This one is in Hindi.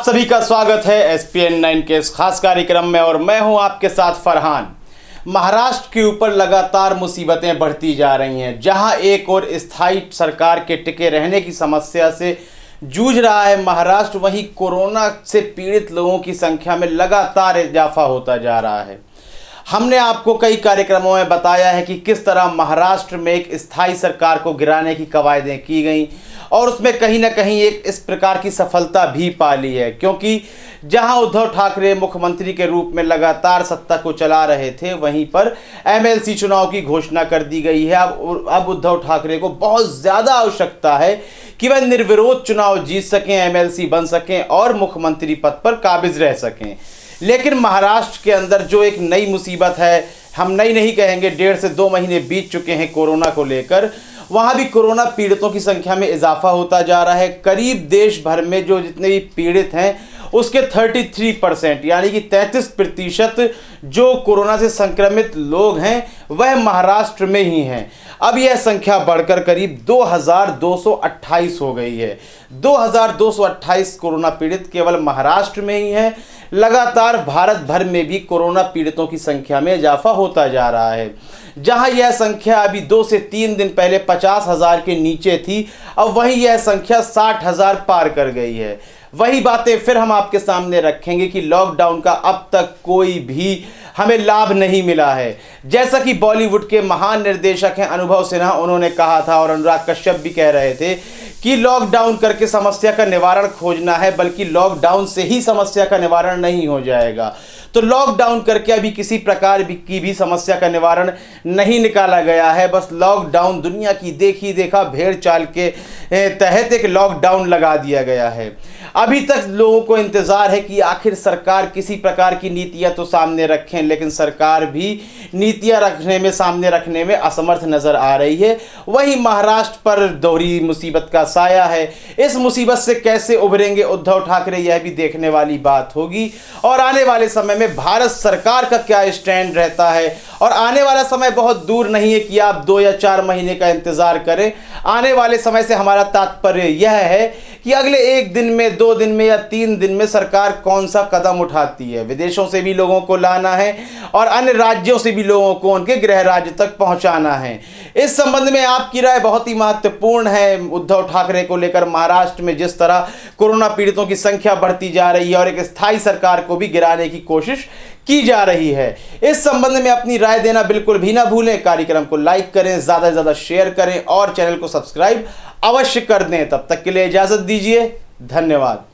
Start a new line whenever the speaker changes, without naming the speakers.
सभी का स्वागत है SPN9 के इस खास कार्यक्रम में और मैं हूं आपके साथ फरहान। महाराष्ट्र के ऊपर लगातार मुसीबतें बढ़ती जा रही हैं। जहां एक और स्थायी सरकार के टिके रहने की समस्या से जूझ रहा है महाराष्ट्र, वहीं कोरोना से पीड़ित लोगों की संख्या में लगातार इजाफा होता जा रहा है। हमने आपको कई कार्यक्रमों में बताया है कि किस तरह महाराष्ट्र में एक स्थायी सरकार को गिराने की कवायदें की गई और उसमें कहीं ना कहीं एक इस प्रकार की सफलता भी पा ली है, क्योंकि जहां उद्धव ठाकरे मुख्यमंत्री के रूप में लगातार सत्ता को चला रहे थे, वहीं पर MLC चुनाव की घोषणा कर दी गई है। अब उद्धव ठाकरे को बहुत ज़्यादा आवश्यकता है कि वह निर्विरोध चुनाव जीत सकें, MLC बन सकें और मुख्यमंत्री पद पर काबिज रह सकें। लेकिन महाराष्ट्र के अंदर जो एक नई मुसीबत है, हम नई नहीं कहेंगे, 1.5 से 2 महीने बीत चुके हैं कोरोना को लेकर, वहाँ भी कोरोना पीड़ितों की संख्या में इजाफा होता जा रहा है। करीब देश भर में जो जितने भी पीड़ित हैं उसके 33% यानी कि 33% जो कोरोना से संक्रमित लोग हैं वह महाराष्ट्र में ही हैं। अब यह संख्या बढ़कर करीब 2228 हो गई है। 2228 कोरोना पीड़ित केवल महाराष्ट्र में ही हैं। लगातार भारत भर में भी कोरोना पीड़ितों की संख्या में इजाफा होता जा रहा है। जहां यह संख्या अभी 2 से 3 दिन पहले 50,000 के नीचे थी, अब वहीं यह संख्या 60,000 पार कर गई है। वही बातें फिर हम आपके सामने रखेंगे कि लॉकडाउन का अब तक कोई भी हमें लाभ नहीं मिला है। जैसा कि बॉलीवुड के महान निर्देशक हैं अनुभव सिन्हा, उन्होंने कहा था और अनुराग कश्यप भी कह रहे थे कि लॉकडाउन करके समस्या का निवारण खोजना है, बल्कि लॉकडाउन से ही समस्या का निवारण नहीं हो जाएगा। तो लॉकडाउन करके अभी किसी प्रकार की भी समस्या का निवारण नहीं निकाला गया है। बस लॉकडाउन दुनिया की देखी देखा भेड़ चाल के तहत एक लॉकडाउन लगा दिया गया है। अभी तक लोगों को इंतज़ार है कि आखिर सरकार किसी प्रकार की नीतियां तो सामने रखें, लेकिन सरकार भी नीतियां सामने रखने में असमर्थ नज़र आ रही है। वहीं महाराष्ट्र पर दोहरी मुसीबत का साया है। इस मुसीबत से कैसे उभरेंगे उद्धव ठाकरे, यह भी देखने वाली बात होगी। और आने वाले समय में भारत सरकार का क्या स्टैंड रहता है, और आने वाला समय बहुत दूर नहीं है कि आप 2 या 4 महीने का इंतज़ार करें। आने वाले समय से हमारा तात्पर्य यह है कि अगले 1 दिन में, 2 दिन में या 3 दिन में सरकार कौन सा कदम उठाती है। विदेशों से भी लोगों को लाना है और अन्य राज्यों से भी लोगों को उनके गृह राज्य तक पहुंचाना है। इस संबंध में आपकी राय बहुत ही महत्वपूर्ण है। उद्धव ठाकरे को लेकर महाराष्ट्र में जिस तरह कोरोना पीड़ितों की संख्या बढ़ती जा रही है और एक स्थायी सरकार को भी गिराने की कोशिश की जा रही है, इस संबंध में अपनी राय देना बिल्कुल भी ना भूलें। कार्यक्रम को लाइक करें, ज़्यादा से ज़्यादा शेयर करें और चैनल को सब्सक्राइब अवश्य कर दें। तब तक के लिए इजाज़त दीजिए, धन्यवाद।